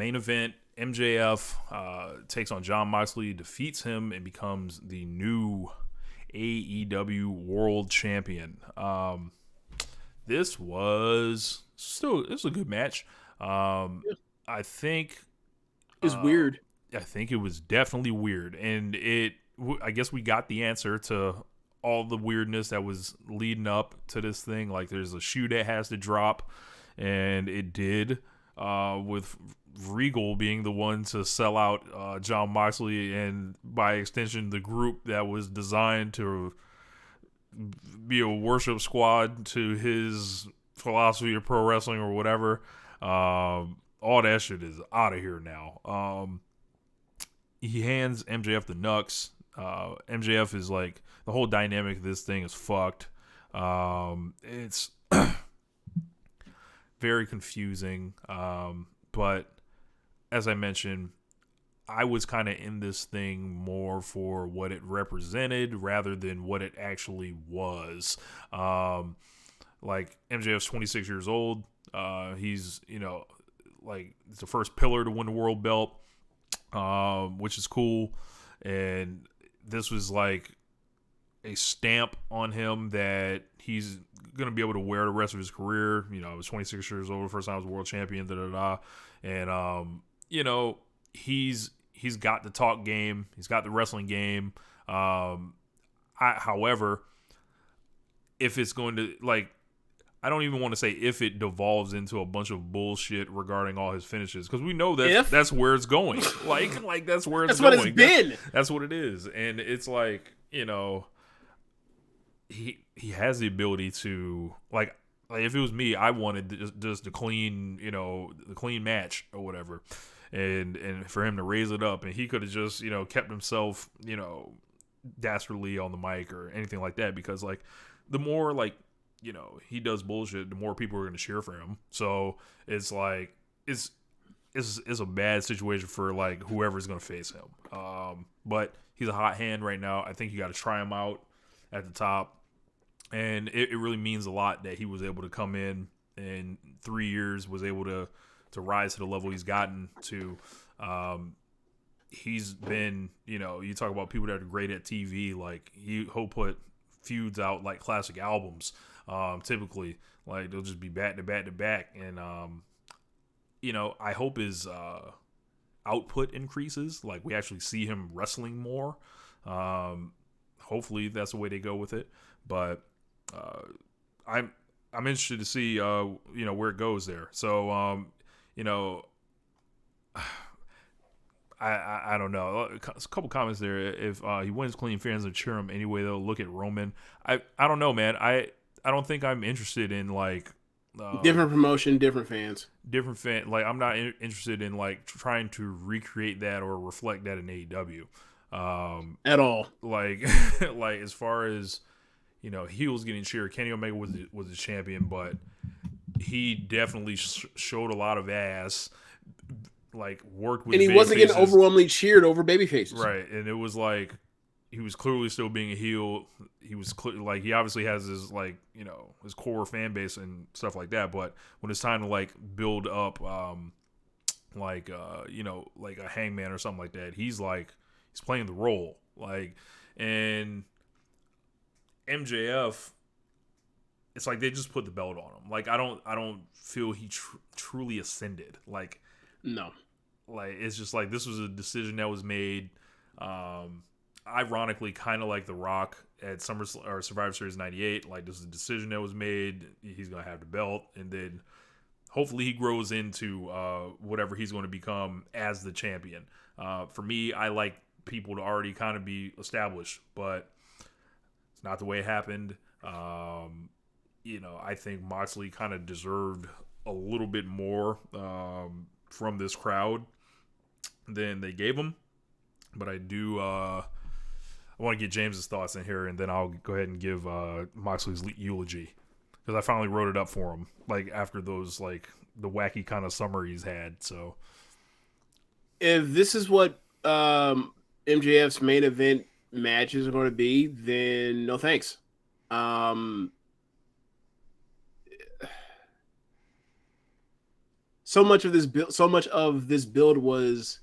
main event, MJF takes on Jon Moxley, defeats him, and becomes the new AEW World Champion. This was a good match. I think It's weird. I think it was definitely weird, and I guess we got the answer to all the weirdness that was leading up to this thing. Like, there's a shoe that has to drop, and it did. With Regal being the one to sell out Jon Moxley, and by extension, the group that was designed to be a worship squad to his philosophy of pro wrestling or whatever. All that shit is out of here now. He hands MJF the Nux. MJF is like, the whole dynamic of this thing is fucked. It's very confusing. But as I mentioned, I was kind of in this thing more for what it represented rather than what it actually was. Like, MJF's 26 years old. He's, like, it's the first pillar to win the world belt, which is cool. And this was like a stamp on him that he's going to be able to wear the rest of his career. He was 26 years old, the first time he was world champion, And, he's got the talk game. He's got the wrestling game. However, if it's going to, like, I don't even want to say if it devolves into a bunch of bullshit regarding all his finishes, because we know that's where it's going. Like that's where it's going. That's what it's been. That's what it is, and it's like, he has the ability to, like if it was me, I wanted just the clean, the clean match or whatever, and for him to raise it up, and he could have just kept himself dastardly on the mic or anything like that, because like the more like he does bullshit, the more people are going to cheer for him. So it's like it's a bad situation for like whoever's going to face him. But he's a hot hand right now. I think you got to try him out at the top, and it really means a lot that he was able to come in 3 years, was able to rise to the level he's gotten to. He's been, you talk about people that are great at TV, like he'll put feuds out like classic albums. Typically, like they'll just be back to back to back, and I hope his output increases. Like, we actually see him wrestling more. Hopefully, that's the way they go with it. But I'm interested to see where it goes there. So I don't know. A couple comments there. If he wins clean, fans will cheer him anyway. They'll look at Roman. I don't know, man. I don't think I'm interested in like Different promotion, different fans. different fan. Like, I'm not interested in like trying to recreate that or reflect that in AEW. At all. Like like as far as heels getting cheered, Kenny Omega was the champion, but he definitely showed a lot of ass. Like, worked with, And he wasn't getting overwhelmingly cheered over baby faces. Right, and it was like he was clearly still being a heel. He was like, he obviously has his like his core fan base and stuff like that. But when it's time to like build up, like a Hangman or something like that, he's playing the role. Like, and MJF, it's like they just put the belt on him. Like, I don't feel he truly ascended. Like, no. Like, it's just like this was a decision that was made. Ironically, kind of like The Rock at Survivor Series 98. Like, this is a decision that was made. He's going to have the belt, and then hopefully he grows into whatever he's going to become as the champion. For me, I like people to already kind of be established, but it's not the way it happened. I think Moxley kind of deserved a little bit more from this crowd than they gave him. But I do I want to get James's thoughts in here, and then I'll go ahead and give Moxley's eulogy, because I finally wrote it up for him, like after those like the wacky kind of summer he's had. So if this is what MJF's main event matches are going to be, then no thanks. so much of this build was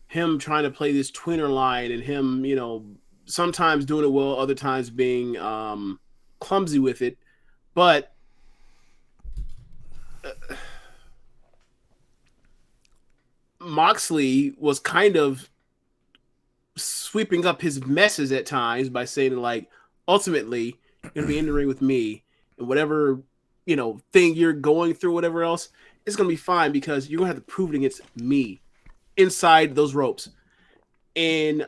him trying to play this tweener line and him, sometimes doing it well, other times being clumsy with it. But Moxley was kind of sweeping up his messes at times by saying, like, ultimately, you're going to be in the ring with me, and whatever, thing you're going through, whatever else, it's going to be fine because you're going to have to prove it against me inside those ropes. And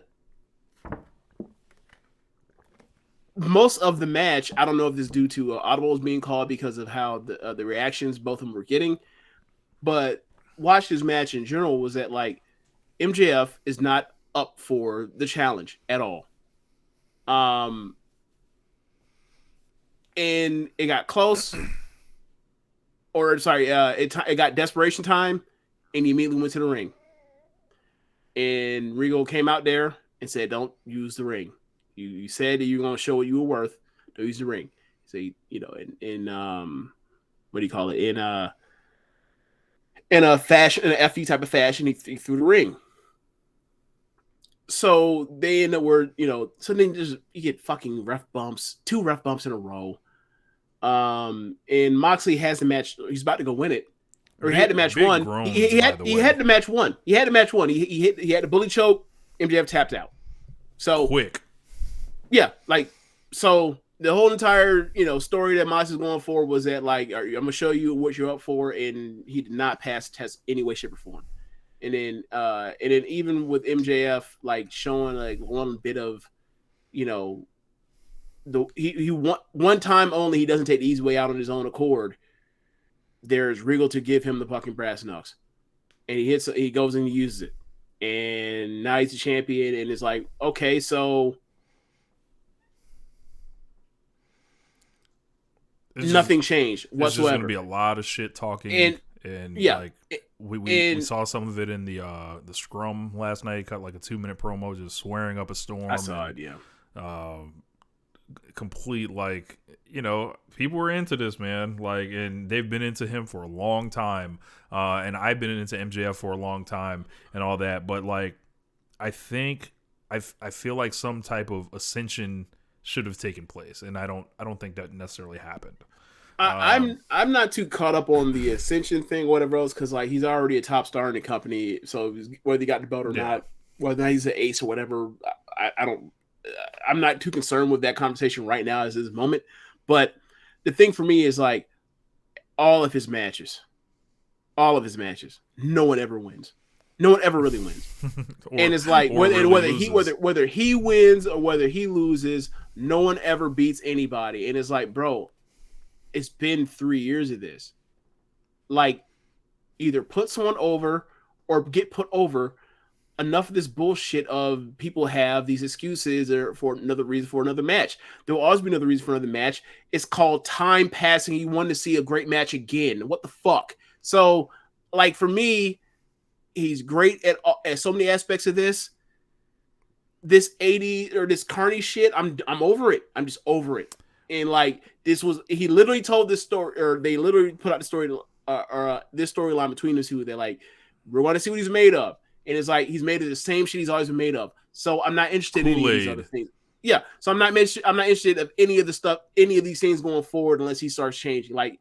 most of the match, I don't know if this is due to audibles being called because of how the reactions both of them were getting, but watch this match in general was that, like, MJF is not up for the challenge at all. And it got close, it got desperation time, and he immediately went to the ring. And Regal came out there and said, "Don't use the ring. You said that you're going to show what you were worth. Don't use the ring." So, in what do you call it? In a fashion, in an FE type of fashion, he threw the ring. So they end up so then you get fucking ref bumps, 2 ref bumps in a row. And Moxley has the match. He's about to go win it. Or he had the match won. He had the match won. He had the match won. He had the bully choke. MJF tapped out. So quick. Yeah, like, so the whole entire, story that Moxley's going for was that, like, I'm gonna show you what you're up for, and he did not pass the test any way, shape, or form. And then even with MJF, like, showing like one bit of, he one time only, he doesn't take the easy way out on his own accord. There's Regal to give him the fucking brass knucks, and he goes and he uses it, and now he's a champion, and it's like, okay, so nothing changed whatsoever. It's just going to be a lot of shit talking, and yeah, like we saw some of it in the scrum last night. Cut like a 2-minute promo, just swearing up a storm. I saw it, yeah. Complete, like, people were into this, man, like, and they've been into him for a long time, and I've been into MJF for a long time and all that, but, like, I think I feel like some type of ascension should have taken place, and I don't think that necessarily happened. I'm not too caught up on the ascension thing, whatever else, because, like, he's already a top star in the company, so whether he got the belt or not, whether he's an ace or whatever, I'm not too concerned with that conversation right now as this moment. But the thing for me is, like, all of his matches, no one ever wins. No one ever really wins. And it's like, whether he wins or whether he loses, no one ever beats anybody. And it's like, bro, it's been 3 years of this. Like, either put someone over or get put over. Enough of this bullshit of people have these excuses or for another reason for another match. There will always be another reason for another match. It's called time passing. You want to see a great match again. What the fuck? So, like, for me, he's great at so many aspects of this. This 80 or this Carney shit, I'm over it. I'm just over it. And, like, he literally told this story, or they literally put out the story, this storyline between the two. They're like, we're going to see what he's made of. And it's like, he's made of the same shit he's always been made of. So I'm not interested in any of these other things. Yeah. So I'm not interested in any of the stuff, any of these things going forward unless he starts changing. Like,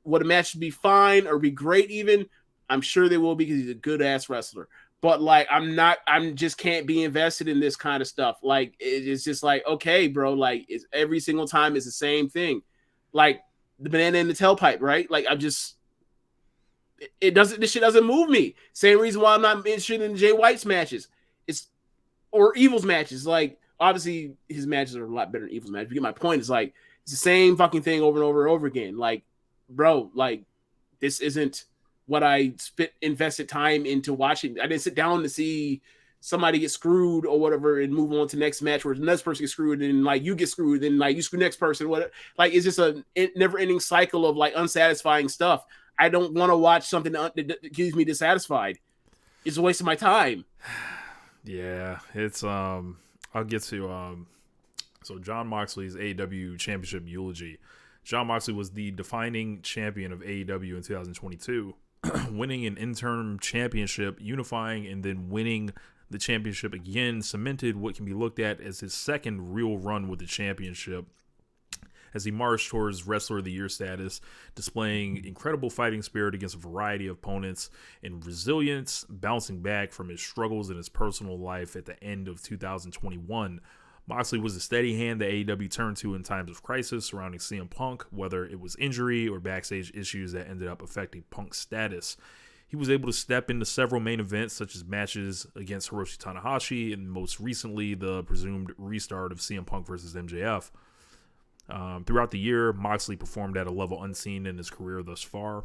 would a match be fine or be great even? I'm sure they will be because he's a good ass wrestler. But, like, I'm just can't be invested in this kind of stuff. Like, it's just like, okay, bro, like, it's every single time it's the same thing. Like, the banana in the tailpipe, right? Like, this shit doesn't move me. Same reason why I'm not interested in Jay White's matches. Or Evil's matches. Like, obviously his matches are a lot better than Evil's matches. You get my point. It's like, it's the same fucking thing over and over and over again. Like, bro, like, this isn't what I invested time into watching. I didn't sit down to see somebody get screwed or whatever and move on to the next match where the next person gets screwed and, like, you get screwed and, like, you screw the next person. Whatever. Like, it's just a never-ending cycle of, like, unsatisfying stuff. I don't want to watch something that keeps me dissatisfied. It's a waste of my time. Yeah, it's I'll get to so Jon Moxley's AEW Championship Eulogy. Jon Moxley was the defining champion of AEW in 2022. winning an interim championship, unifying, and then winning the championship again cemented what can be looked at as his second real run with the championship, as he marched towards Wrestler of the Year status, displaying incredible fighting spirit against a variety of opponents and resilience, bouncing back from his struggles in his personal life at the end of 2021. Moxley was a steady hand that AEW turned to in times of crisis surrounding CM Punk, whether it was injury or backstage issues that ended up affecting Punk's status. He was able to step into several main events, such as matches against Hiroshi Tanahashi and most recently the presumed restart of CM Punk versus MJF. Throughout the year, Moxley performed at a level unseen in his career thus far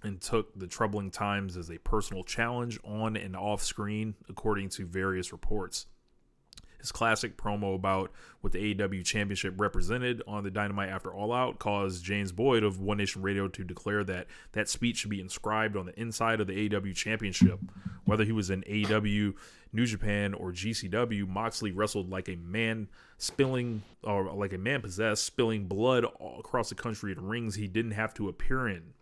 and took the troubling times as a personal challenge on and off screen, according to various reports. His classic promo about what the AEW Championship represented on the Dynamite After All Out caused James Boyd of One Nation Radio to declare that that speech should be inscribed on the inside of the AEW Championship. Whether he was in AEW, New Japan, or GCW, Moxley wrestled like a man possessed, spilling blood all across the country in rings he didn't have to appear in.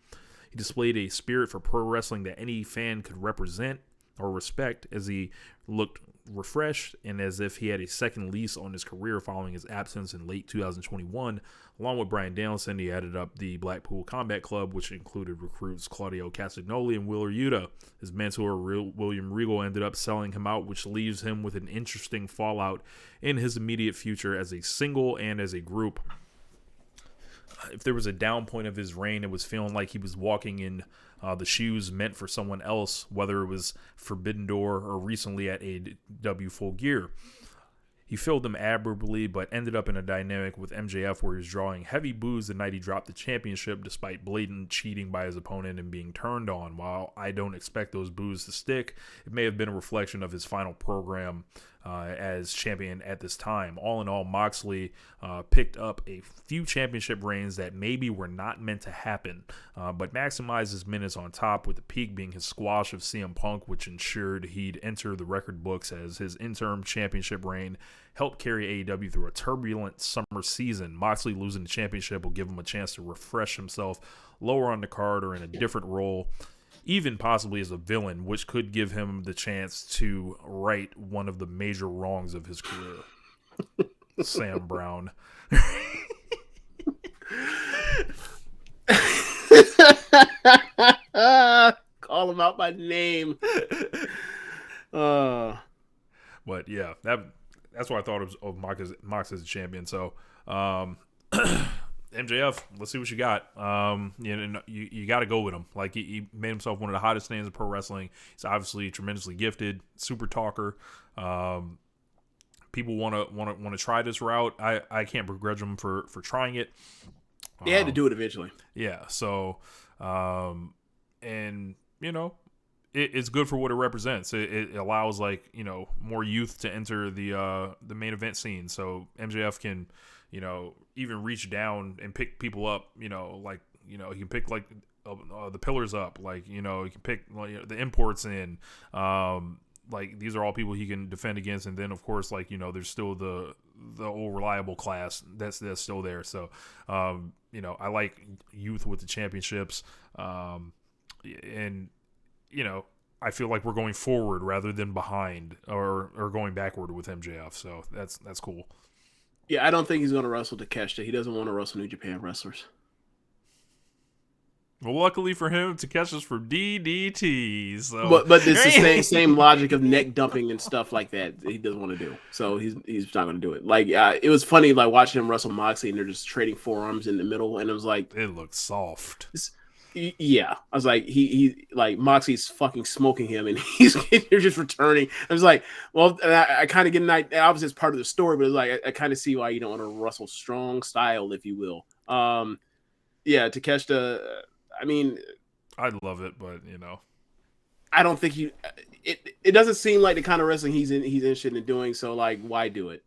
He displayed a spirit for pro wrestling that any fan could represent or respect, as he looked refreshed and as if he had a second lease on his career following his absence in late 2021. Along with Bryan Danielson, he added up the Blackpool Combat Club, which included recruits Claudio Castagnoli and Wheeler Yuta. His mentor, William Regal, ended up selling him out, which leaves him with an interesting fallout in his immediate future as a single and as a group. If there was a down point of his reign, it was feeling like he was walking in the shoes meant for someone else, whether it was Forbidden Door or recently at AEW Full Gear. He filled them admirably, but ended up in a dynamic with MJF where he was drawing heavy boos the night he dropped the championship, despite blatant cheating by his opponent and being turned on. While I don't expect those boos to stick, it may have been a reflection of his final program as champion at this time. All in all, Moxley picked up a few championship reigns that maybe were not meant to happen, but maximized his minutes on top, with the peak being his squash of CM Punk, which ensured he'd enter the record books as his interim championship reign helped carry AEW through a turbulent summer season. Moxley losing the championship will give him a chance to refresh himself lower on the card or in a different role, even possibly as a villain, which could give him the chance to right one of the major wrongs of his career. Sam Brown. Call him out by name. But yeah, that's what I thought of Mox as a champion. So MJF, let's see what you got. You got to go with him. Like he made himself one of the hottest names in pro wrestling. He's obviously tremendously gifted, super talker. People want to try this route. I can't begrudge him for trying it. They had to do it eventually. Yeah. So, and it's good for what it represents. It allows more youth to enter the main event scene. So MJF can even reach down and pick people up. He can pick the pillars up. He can pick the imports in. These are all people he can defend against, and then of course there's still the old reliable class that's still there. So I like youth with the championships, and I feel like we're going forward rather than behind or going backward with MJF. So that's cool. Yeah, I don't think he's going to wrestle Takeshita. He doesn't want to wrestle New Japan wrestlers. Well, luckily for him, Takeshi's for DDT. So. But it's the same logic of neck dumping and stuff like that he doesn't want to do. So he's not going to do it. It was funny watching him wrestle Moxley and they're just trading forearms in the middle, and it was like it looked soft. Yeah, I was like, he Moxley's fucking smoking him, and they're just returning. I was like, well, I kind of get an idea. Obviously, it's part of the story, but it's like I kind of see why you don't want to wrestle strong style, if you will. Yeah, Takeshita. I mean, I'd love it, but I don't think it doesn't seem like the kind of wrestling he's interested in doing. So why do it?